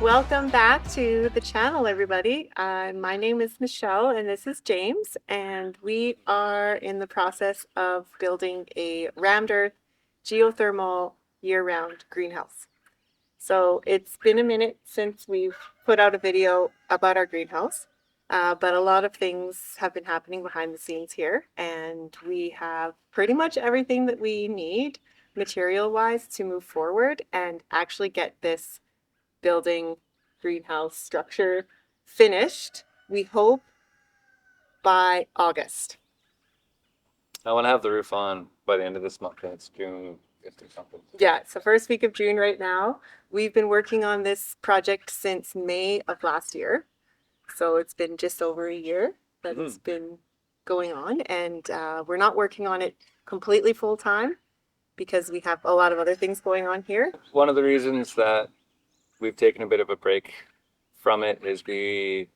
Welcome back to the channel, everybody. My name is Michelle and this is James, and we are in the process of building a Rammed Earth Geothermal year-round greenhouse. So it's been a minute since we've put out a video about our greenhouse, but a lot of things have been happening behind the scenes here, and we have pretty much everything that we need material-wise to move forward and actually get this building greenhouse structure finished, we hope, by August. I want to have the roof on by the end of this month, and it's June 5th or something. Yeah, it's the first week of June right now. We've been working on this project since May of last year. So it's been just over a year that it's been going on, and we're not working on it completely full time because we have a lot of other things going on here. One of the reasons that we've taken a bit of a break from it is we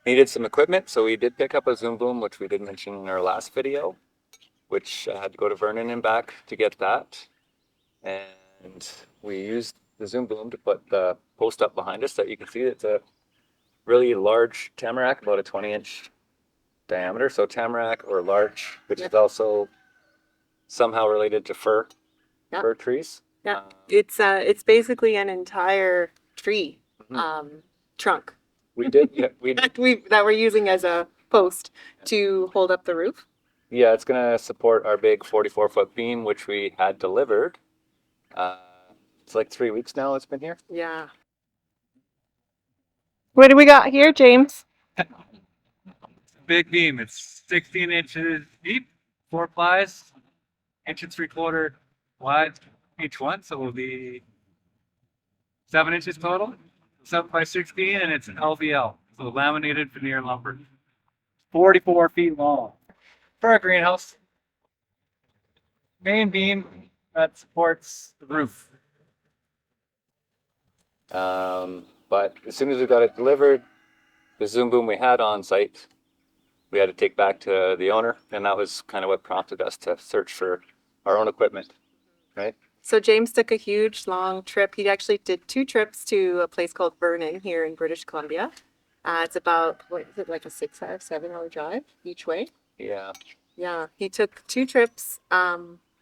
needed some equipment. So we did pick up a Zoom boom, which we did mention in our last video, which I had to go to Vernon and back to get that. And we used the Zoom boom to put the post up behind us that you can see. It's a really large tamarack, about a 20-inch diameter. So tamarack or larch, which is also somehow related to fir trees. Yeah, it's basically an entire tree trunk. We did, that we're using as a post to hold up the roof. Yeah, it's gonna support our big 44-foot beam, which we had delivered. It's like 3 weeks now it's been here. Yeah. What do we got here, James? Big beam. It's 16 inches deep, 4 plies, 1.75 wide each one, so it will be 7 inches total, 7 by 16, and it's LVL, so laminated veneer lumber. 44 feet long. For our greenhouse, main beam that supports the roof. But as soon as we got it delivered, the Zoom boom we had on site, we had to take back to the owner, and that was kind of what prompted us to search for our own equipment, right? So James took a huge, long trip. He actually did 2 trips to a place called Vernon here in British Columbia. It's about, what is it, like a 7-hour drive each way? Yeah. Yeah, he took 2 trips,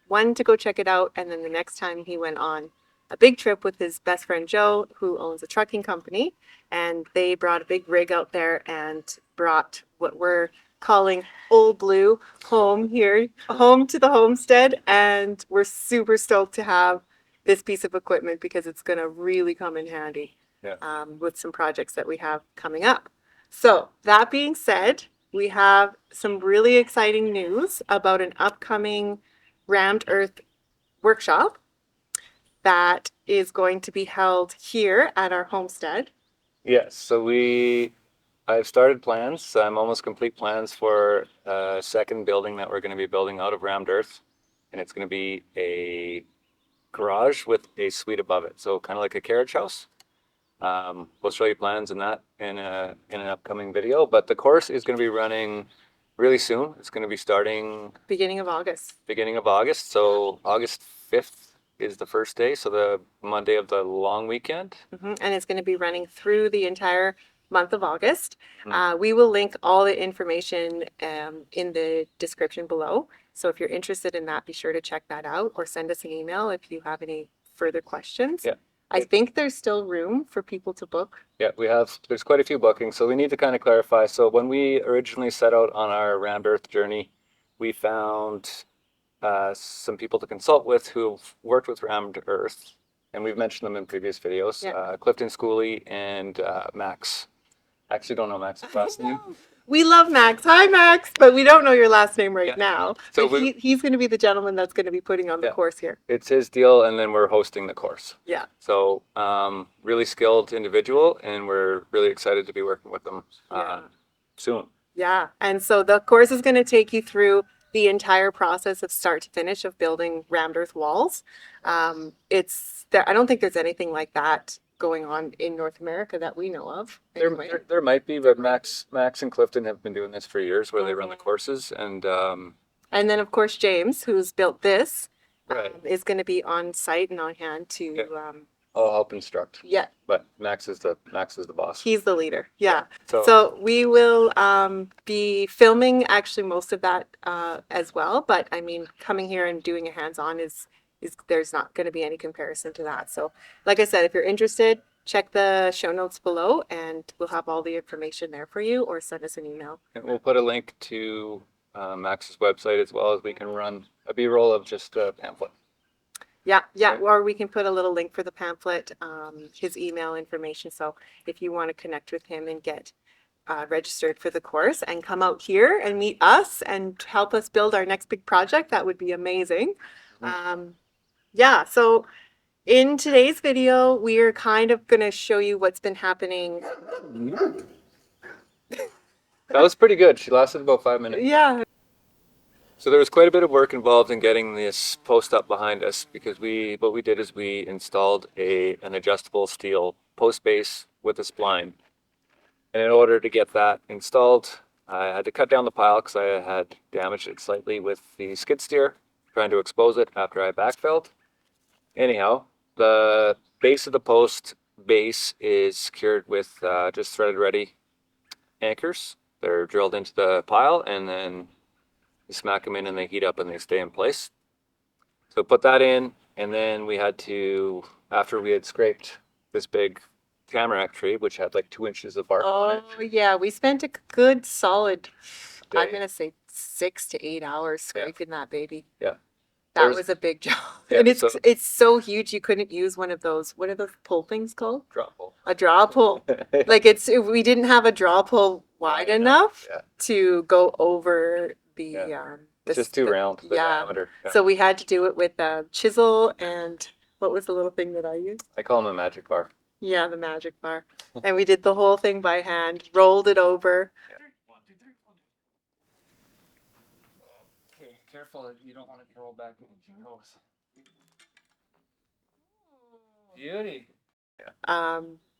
one to go check it out, and then the next time he went on a big trip with his best friend Joe, who owns a trucking company, and they brought a big rig out there and brought what we're calling Old Blue home here, home to the homestead, and we're super stoked to have this piece of equipment because it's going to really come in handy with some projects that we have coming up. So that being said, we have some really exciting news about an upcoming Rammed Earth workshop that is going to be held here at our homestead. Yes, so I've started plans. I'm almost complete plans for a second building that we're going to be building out of Rammed Earth, and it's going to be a garage with a suite above it, so kind of like a carriage house. We'll show you plans in that in an upcoming video, but the course is going to be running really soon. It's going to be starting beginning of August. So August 5th is the first day, so the Monday of the long weekend. And it's going to be running through the entire month of August. We will link all the information in the description below. So if you're interested in that, be sure to check that out or send us an email if you have any further questions. Yeah. I think there's still room for people to book. Yeah, there's quite a few bookings, so we need to kind of clarify. So when we originally set out on our Rammed Earth journey, we found some people to consult with who've worked with Rammed Earth, and we've mentioned them in previous videos. CLIFTON, SCHOOLEY, and Max. I actually don't know Max's last name. We love Max. Hi, Max. But we don't know your last name right now. So he's going to be the gentleman that's going to be putting on the course here. It's his deal, and then we're hosting the course. Yeah. So really skilled individual, and we're really excited to be working with them soon. Yeah. And so the course is going to take you through the entire process of start to finish of building Rammed Earth walls. I don't think there's anything like that going on in North America that we know of. Anyway. There might be, but Max and CLIFTON have been doing this for years, where they run the courses, and then of course James, who's built this, is going to be on site and on hand to I'll help instruct. Yeah, But Max is the boss. he's the leader. Yeah. So, So we will be filming actually most of that as well. But I mean, coming here and doing a hands-on is there's not going to be any comparison to that. So like I said, if you're interested, check the show notes below and we'll have all the information there for you, or send us an email. and we'll put a link to Max's website, as well as we can run a B-roll of just a pamphlet. Yeah, yeah. Okay. Or we can put a little link for the pamphlet, his email information. So if you want to connect with him and get registered for the course and come out here and meet us and help us build our next big project, that would be amazing. Yeah, so in today's video, we are kind of going to show you what's been happening. That was pretty good. She lasted about 5 minutes. Yeah. So there was quite a bit of work involved in getting this post up behind us, because what we did is we installed an adjustable steel post base with a spline. And in order to get that installed, I had to cut down the pile because I had damaged it slightly with the skid steer, trying to expose it after I backfilled. Anyhow, the base of the post base is secured with just threaded ready anchors. They're drilled into the pile, and then you smack them in and they heat up and they stay in place. So put that in, and then we had to, after we had scraped this big tamarack tree, which had like 2 inches of bark on it. Oh, yeah. We spent a good solid, I'm Day. going to say 6 to 8 hours scraping that baby. Yeah. That There's- was a big job. Yeah, And so- it's so huge you couldn't use one of those, what are those pull things called? Drop hole. A draw pull. Like we didn't have a draw pull wide enough Yeah. to go over the Yeah. the It's just too the- round, the yeah. diameter. Yeah. So we had to do it with a chisel, and what was the little thing that I used? I call them a magic bar. Yeah, the magic bar. And we did the whole thing by hand, rolled it over. Okay, careful, you don't want it to roll back into your nose. Beauty.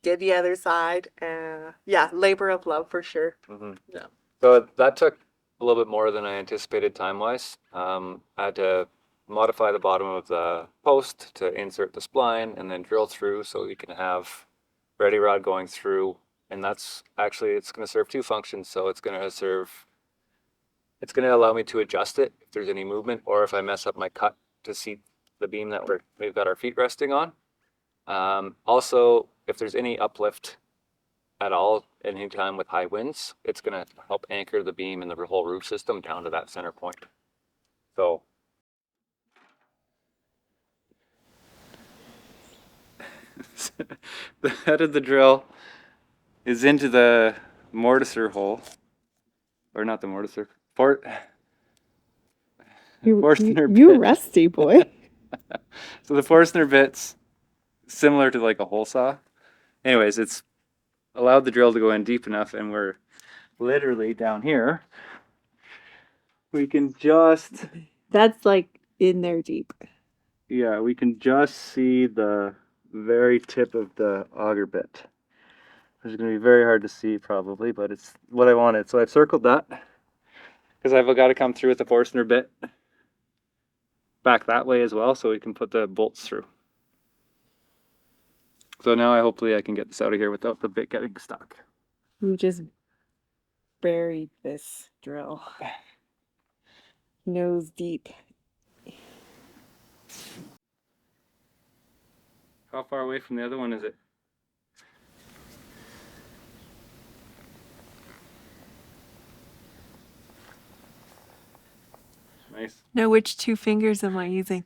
Did the other side. Yeah, labor of love for sure. Mm-hmm. Yeah. So that took a little bit more than I anticipated time-wise. I had to modify the bottom of the post to insert the spline and then drill through so we can have ready rod going through. And that's actually, it's going to serve 2 functions. So it's going to allow me to adjust it if there's any movement, or if I mess up my cut to seat the beam that we've got our feet resting on. Also, if there's any uplift at all, anytime with high winds, it's going to help anchor the beam and the whole roof system down to that center point. So the head of the drill is into the mortiser hole, or not the mortiser, Forstner You bit. rusty boy. So the Forstner bit's similar to like a hole saw. Anyways, it's allowed the drill to go in deep enough, and we're literally down here. We can just, That's like in there deep. yeah, we can just see the very tip of the auger bit. It's going to be very hard to see probably, but it's what I wanted. So I've circled that because I've got to come through with the Forstner bit back that way as well, so we can put the bolts through. So now hopefully I can get this out of here without the bit getting stuck. You just buried this drill. Nose deep. How far away from the other one is it? Nice. Now, which 2 fingers am I using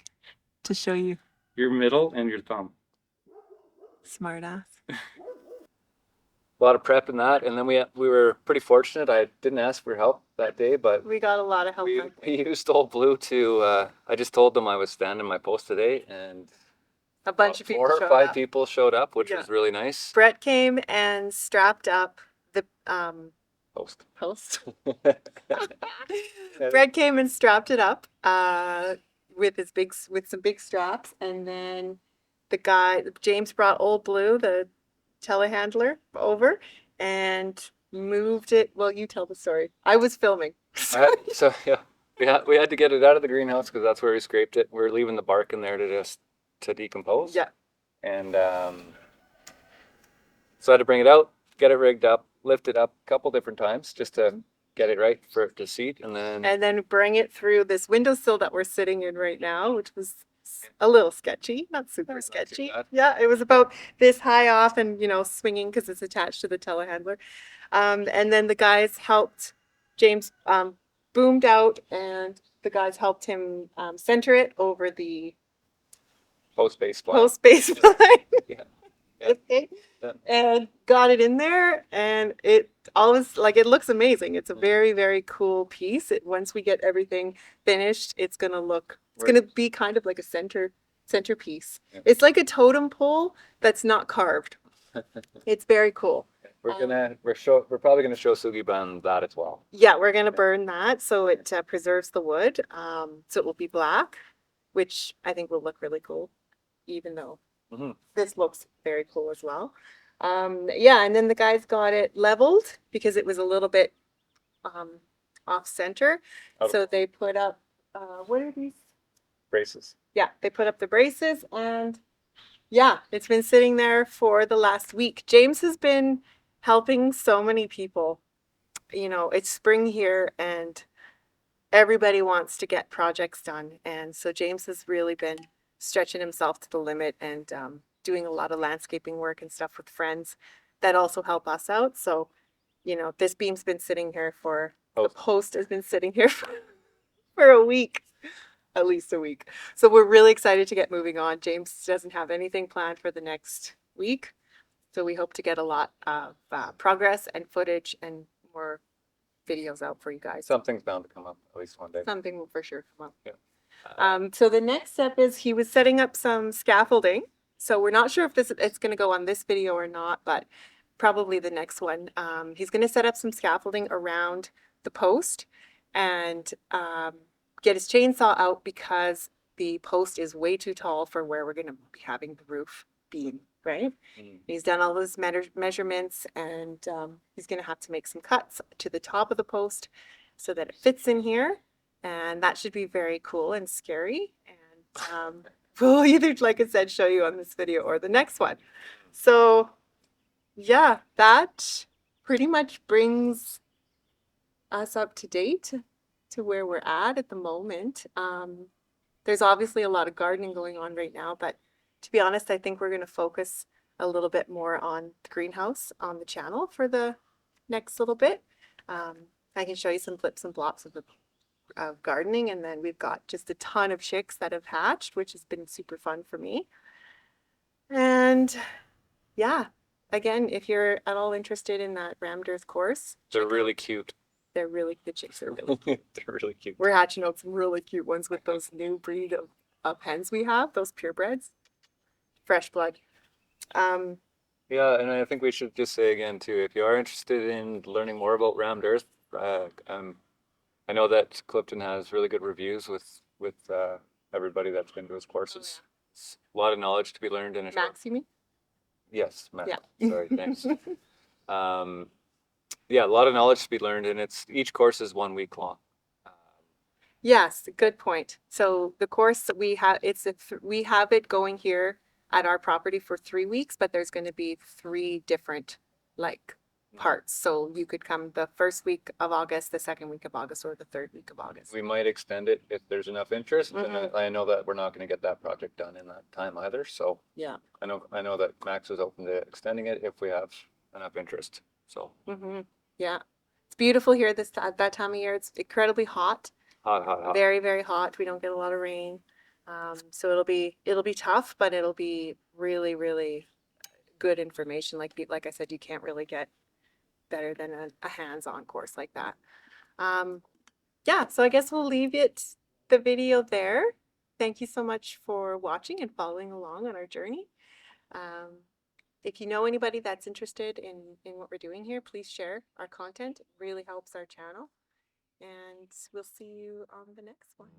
to show you? Your middle and your thumb. Smart ass. A lot of prep in that, and then we were pretty fortunate. I didn't ask for help that day, but We got a lot of help. we used Old Blue to. I just told them I was standing my post today, and A bunch of people 4 or showed 5 up. people showed up, which Yeah. was really nice. Brett came and strapped up the Post. post. Brett came and strapped it up with some big straps, and then James brought Old Blue, the telehandler, over and moved it. Well, you tell the story. I was filming. So yeah, we had to get it out of the greenhouse because that's where we scraped it. We're leaving the bark in there to decompose. Yeah. And so I had to bring it out, get it rigged up, lift it up a couple different times just to get it right for it to seat, and then bring it through this windowsill that we're sitting in right now, which was a little sketchy, not super Not too sketchy. bad. Yeah, it was about this high off and, swinging because it's attached to the telehandler. And then the guys helped, James boomed out, and the guys helped him center it over the post base flat. post baseline. Yeah. Okay. Yeah. And got it in there, and it always, like, it looks amazing. It's a very, very cool piece. Once we get everything finished, it's gonna be kind of like a centerpiece. Yeah. It's like a totem pole that's not carved. It's very cool. We're probably gonna show Sugiban that as well. Yeah, we're gonna burn that so it preserves the wood. So it will be black, which I think will look really cool, even though this looks very cool as well. Yeah, and then the guys got it leveled because it was a little bit off center. So they put up what are these? Braces. Yeah, they put up the braces, and yeah, it's been sitting there for the last week. James has been helping so many people. It's spring here, and everybody wants to get projects done. And so James has really been stretching himself to the limit and doing a lot of landscaping work and stuff with friends that also help us out. So, this beam's been sitting here the post has been sitting here for a week, at least a week. So we're really excited to get moving on. James doesn't have anything planned for the next week. So we hope to get a lot of progress and footage and more videos out for you guys. Something's bound to come up at least one day. Something will for sure come up. Yeah. So the next step is he was setting up some scaffolding. So we're not sure if it's going to go on this video or not, but probably the next one. He's going to set up some scaffolding around the post and get his chainsaw out because the post is way too tall for where we're going to be having the roof beam, right? He's done all those measurements, and he's going to have to make some cuts to the top of the post so that it fits in here. And that should be very cool and scary. And we'll either, like I said, show you on this video or the next one. So yeah, that pretty much brings us up to date to where we're at the moment. There's obviously a lot of gardening going on right now, but to be honest, I think we're going to focus a little bit more on the greenhouse on the channel for the next little bit. I can show you some flips and flops of gardening, and then we've got just a ton of chicks that have hatched, which has been super fun for me. And yeah, again, if you're at all interested in that Rammed Earth course, they're really cute. The chicks are really cute. They're really cute. We're hatching out some really cute ones with those new breed of hens we have, those purebreds, fresh blood. Yeah, and I think we should just say again too, if you are interested in learning more about Rammed Earth, I know that Clifton has really good reviews with everybody that's been to his courses. Oh, yeah. It's a lot of knowledge to be learned in a short. Max, you mean? Yes, Max. Yeah. Sorry, thanks. Yeah, a lot of knowledge to be learned, and each course is 1 week long. Yes, good point. So the course that we have, we have it going here at our property for 3 weeks, but there's going to be 3 different parts. So you could come the first week of August, the second week of August, or the third week of August. We might extend it if there's enough interest, and I know that we're not going to get that project done in that time either. So yeah, I know that Max is open to extending it if we have enough interest. So yeah, it's beautiful here at that time of year. It's incredibly hot. Hot. Very, very hot. We don't get a lot of rain. So it'll be tough, but it'll be really, really good information. Like I said, you can't really get better than a hands-on course like that. Yeah, so I guess we'll leave the video there. Thank you so much for watching and following along on our journey. If you know anybody that's interested in what we're doing here, please share our content. It really helps our channel. And we'll see you on the next one.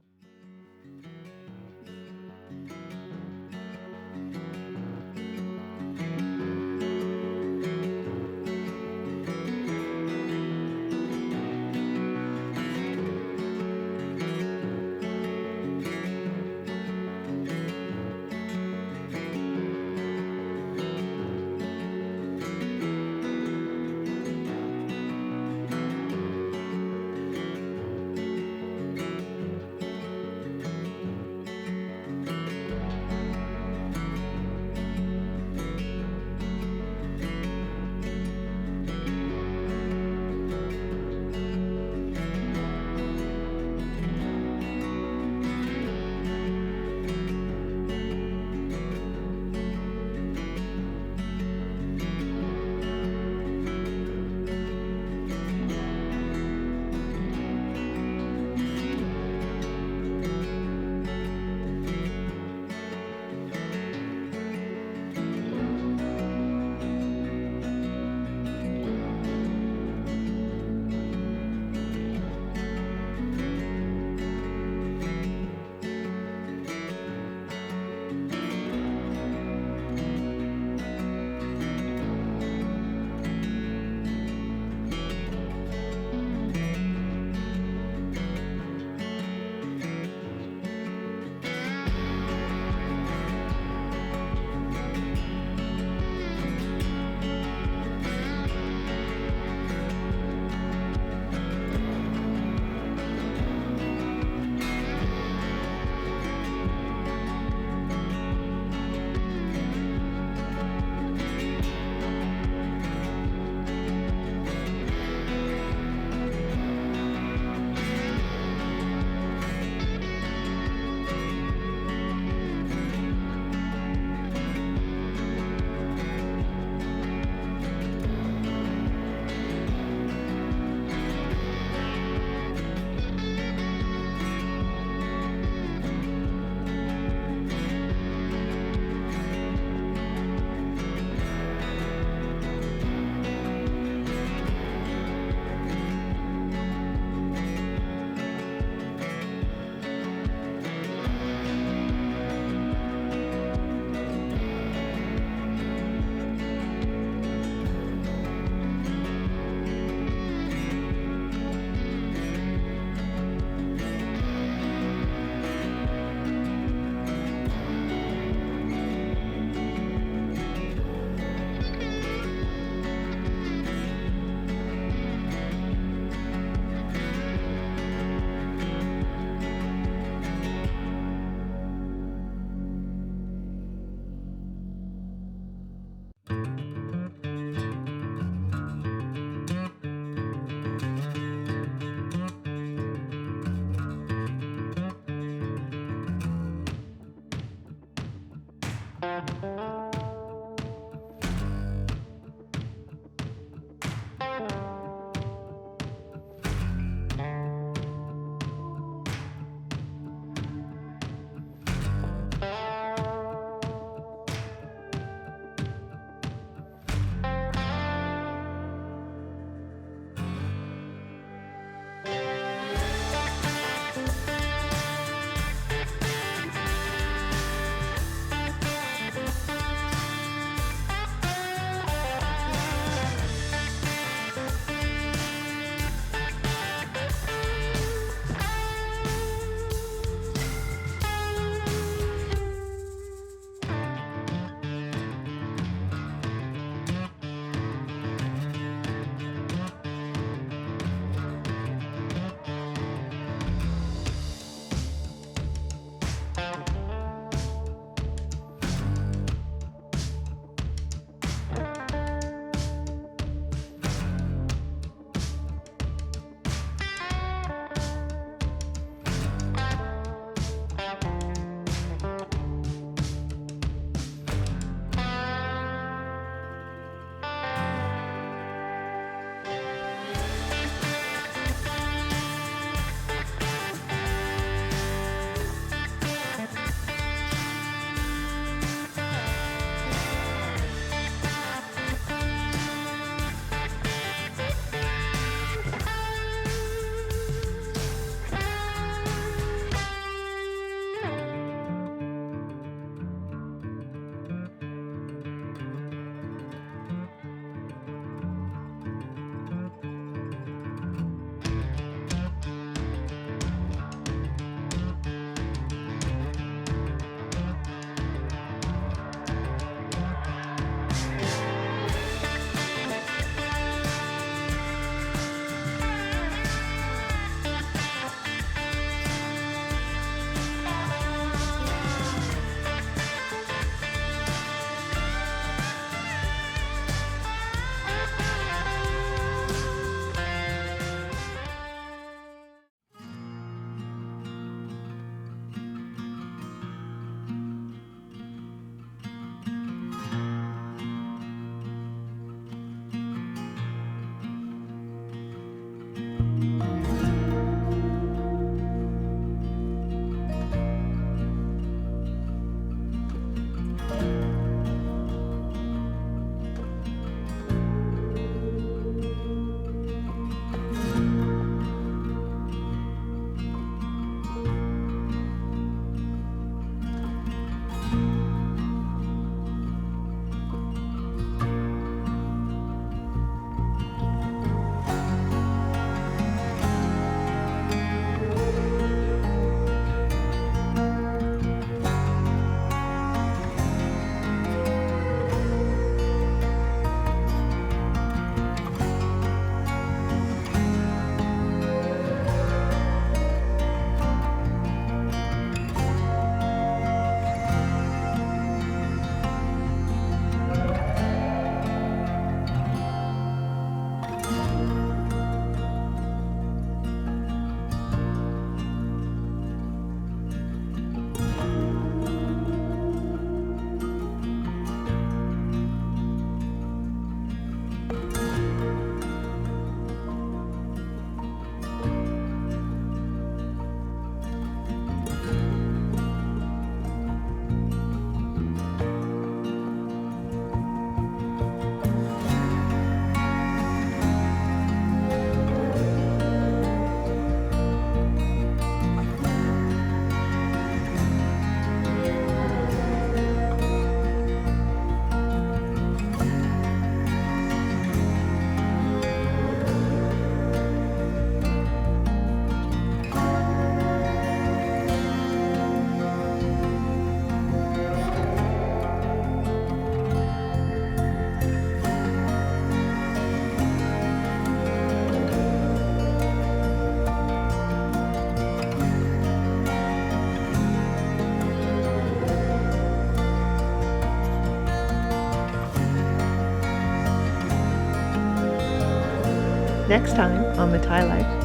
Next time on the Thai Life.